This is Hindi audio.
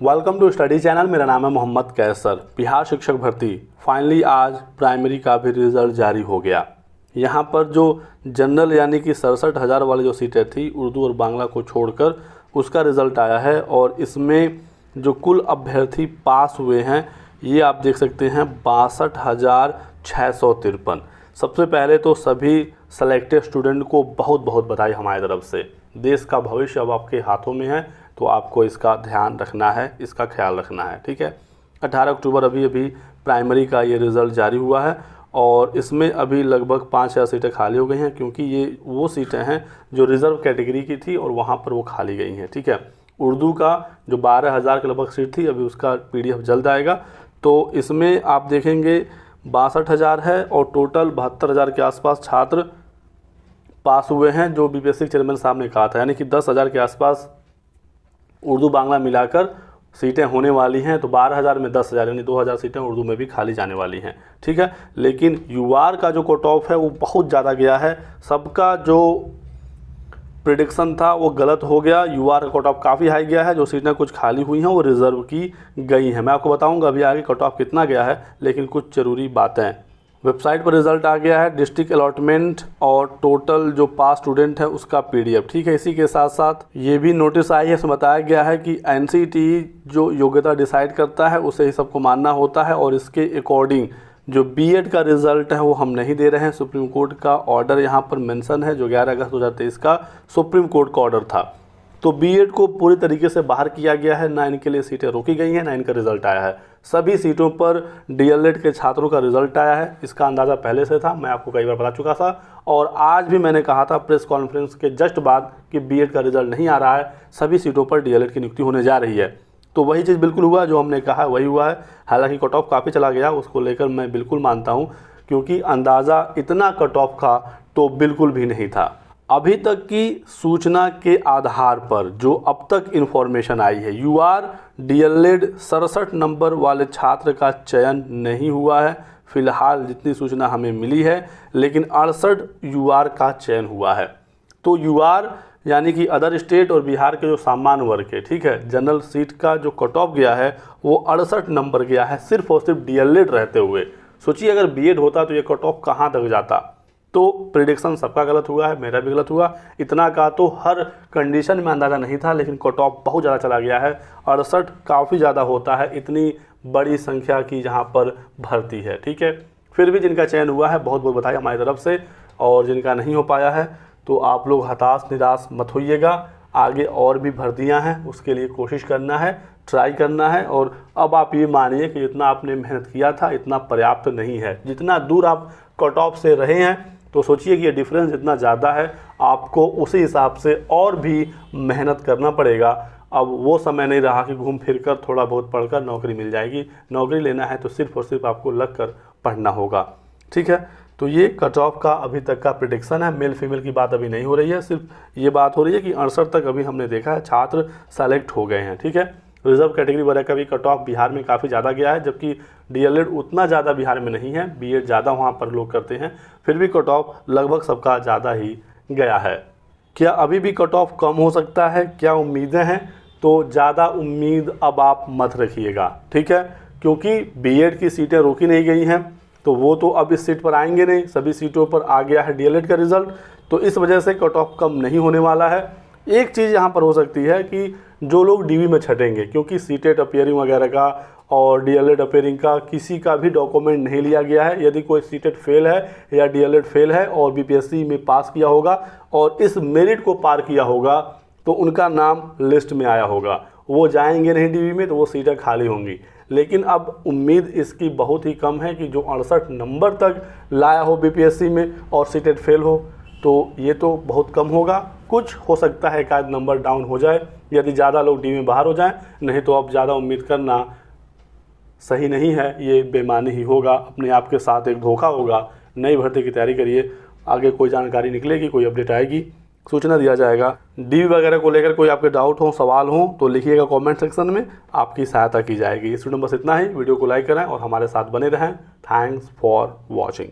Welcome to study channel. मेरा नाम है मोहम्मद कैसर। बिहार शिक्षक भर्ती फाइनली आज प्राइमरी का भी रिज़ल्ट जारी हो गया। यहाँ पर जो जनरल यानी कि 67,000 वाली जो सीटें थी उर्दू और बांग्ला को छोड़कर, उसका रिज़ल्ट आया है और इसमें जो कुल अभ्यर्थी पास हुए हैं ये आप देख सकते हैं 62,653। सबसे पहले तो सभी सेलेक्टेड स्टूडेंट को बहुत बहुत बधाई हमारी तरफ से। देश का भविष्य अब आपके हाथों में है, तो आपको इसका ध्यान रखना है, इसका ख्याल रखना है। ठीक है, 18 अक्टूबर अभी प्राइमरी का ये रिज़ल्ट जारी हुआ है और इसमें अभी लगभग 5 सीटें खाली हो गई हैं, क्योंकि ये वो सीटें हैं जो रिज़र्व कैटेगरी की थी और वहाँ पर वो खाली गई हैं। ठीक है, उर्दू का जो 12,000 के लगभग सीट थी, अभी उसका PDF जल्द आएगा। तो इसमें आप देखेंगे 62,000 है और टोटल 72,000 के आसपास छात्र पास हुए हैं, जो BPSC चेयरमैन साहब ने कहा था। यानी कि 10,000 के आसपास उर्दू बांग्ला मिलाकर सीटें होने वाली हैं, तो 12,000 में 10,000 यानी 2,000 सीटें उर्दू में भी खाली जाने वाली हैं। ठीक है, लेकिन UR का जो कट ऑफ है वो बहुत ज़्यादा गया है। सबका जो प्रिडिक्शन था वो गलत हो गया। UR का कट ऑफ काफ़ी हाई गया है। जो सीटें कुछ खाली हुई हैं वो रिज़र्व की गई हैं। मैं आपको बताऊंगा अभी आगे कट ऑफ कितना गया है, लेकिन कुछ ज़रूरी बातें। वेबसाइट पर रिज़ल्ट आ गया है, डिस्ट्रिक्ट अलॉटमेंट और टोटल जो पास स्टूडेंट है उसका PDF। ठीक है, इसी के साथ साथ ये भी नोटिस आई है, इसमें बताया गया है कि NCTE जो योग्यता डिसाइड करता है उसे ही सबको मानना होता है और इसके अकॉर्डिंग जो B.Ed का रिज़ल्ट है वो हम नहीं दे रहे हैं। सुप्रीम कोर्ट का ऑर्डर यहाँ पर मेंशन है, जो 11 अगस्त 2023 का सुप्रीम कोर्ट का ऑर्डर था। तो B.Ed को पूरी तरीके से बाहर किया गया है, ना इनके लिए सीटें रोकी गई हैं, ना इनका रिज़ल्ट आया है। सभी सीटों पर DLED के छात्रों का रिज़ल्ट आया है। इसका अंदाज़ा पहले से था, मैं आपको कई बार बता चुका था और आज भी मैंने कहा था प्रेस कॉन्फ्रेंस के जस्ट बाद कि B.Ed का रिज़ल्ट नहीं आ रहा है, सभी सीटों पर DLED की नियुक्ति होने जा रही है। तो वही चीज़ बिल्कुल हुआ, जो हमने कहा वही हुआ है। हालांकि कट ऑफ काफ़ी चला गया, उसको लेकर मैं बिल्कुल मानता हूँ, क्योंकि अंदाज़ा इतना कट ऑफ का तो बिल्कुल भी नहीं था। अभी तक की सूचना के आधार पर जो अब तक इन्फॉर्मेशन आई है, UR DLED 67 नंबर वाले छात्र का चयन नहीं हुआ है फिलहाल, जितनी सूचना हमें मिली है, लेकिन 68 UR का चयन हुआ है। तो UR यानी कि अदर स्टेट और बिहार के जो सामान्य वर्ग के, ठीक है, जनरल सीट का जो कट ऑफ गया है वो 68 नंबर गया है, सिर्फ और सिर्फ DLED रहते हुए। सोचिए अगर B.Ed होता तो ये कट ऑफ कहाँ तक जाता। तो प्रिडिक्शन सबका गलत हुआ है, मेरा भी गलत हुआ। इतना का तो हर कंडीशन में अंदाज़ा नहीं था, लेकिन कट ऑफ बहुत ज़्यादा चला गया है। 68 काफ़ी ज़्यादा होता है इतनी बड़ी संख्या की जहाँ पर भर्ती है। ठीक है, फिर भी जिनका चयन हुआ है बहुत बहुत बधाई हमारी तरफ से, और जिनका नहीं हो पाया है तो आप लोग हताश निराश मत होइएगा। आगे और भी भर्तियाँ हैं, उसके लिए कोशिश करना है, ट्राई करना है। और अब आप ये मानिए कि जितना आपने मेहनत किया था इतना पर्याप्त नहीं है। जितना दूर आप कट ऑफ से रहे हैं, तो सोचिए कि ये डिफरेंस जितना ज़्यादा है, आपको उसी हिसाब से और भी मेहनत करना पड़ेगा। अब वो समय नहीं रहा कि घूम फिर कर थोड़ा बहुत पढ़कर नौकरी मिल जाएगी। नौकरी लेना है तो सिर्फ और सिर्फ आपको लग कर पढ़ना होगा। ठीक है, तो ये कट ऑफ का अभी तक का प्रिडिक्शन है। मेल फीमेल की बात अभी नहीं हो रही है, सिर्फ ये बात हो रही है कि 68 तक अभी हमने देखा है छात्र सेलेक्ट हो गए हैं। ठीक है, रिजर्व कैटेगरी वगैरह का भी कट ऑफ बिहार में काफ़ी ज़्यादा गया है, जबकि DLED उतना ज़्यादा बिहार में नहीं है, B.Ed ज़्यादा वहाँ पर लोग करते हैं, फिर भी कट ऑफ लगभग सबका ज़्यादा ही गया है। क्या अभी भी कट ऑफ कम हो सकता है? क्या उम्मीदें हैं? तो ज़्यादा उम्मीद अब आप मत रखिएगा। ठीक है, क्योंकि B.Ed की सीटें रोकी नहीं गई हैं, तो वो तो अब इस सीट पर आएंगे नहीं। सभी सीटों पर आ गया है DLED का रिज़ल्ट, तो इस वजह से कट ऑफ कम नहीं होने वाला है। एक चीज़ यहाँ पर हो सकती है कि जो लोग DV में छटेंगे, क्योंकि सीटेट अपीयरिंग वगैरह का और DLED अपीयरिंग का किसी का भी डॉक्यूमेंट नहीं लिया गया है। यदि कोई सीटेट फेल है या DLED फेल है और BPSC में पास किया होगा और इस मेरिट को पार किया होगा, तो उनका नाम लिस्ट में आया होगा। वो जाएंगे नहीं DV में, तो वो सीटें खाली होंगी। लेकिन अब उम्मीद इसकी बहुत ही कम है कि जो 68 नंबर तक लाया हो BPSC में और सीटेट फेल हो, तो ये तो बहुत कम होगा। कुछ हो सकता है एक आध नंबर डाउन हो जाए यदि ज़्यादा लोग DV में बाहर हो जाएं, नहीं तो अब ज़्यादा उम्मीद करना सही नहीं है, ये बेईमानी ही होगा, अपने आप के साथ एक धोखा होगा। नई भर्ती की तैयारी करिए, आगे कोई जानकारी निकलेगी, कोई अपडेट आएगी, सूचना दिया जाएगा। DV वगैरह को लेकर कोई आपके डाउट हो, सवाल हो, तो लिखिएगा कमेंट सेक्शन में, आपकी सहायता की जाएगी। इस वीडियो में बस इतना ही। वीडियो को लाइक करें और हमारे साथ बने रहें। Thanks for watching.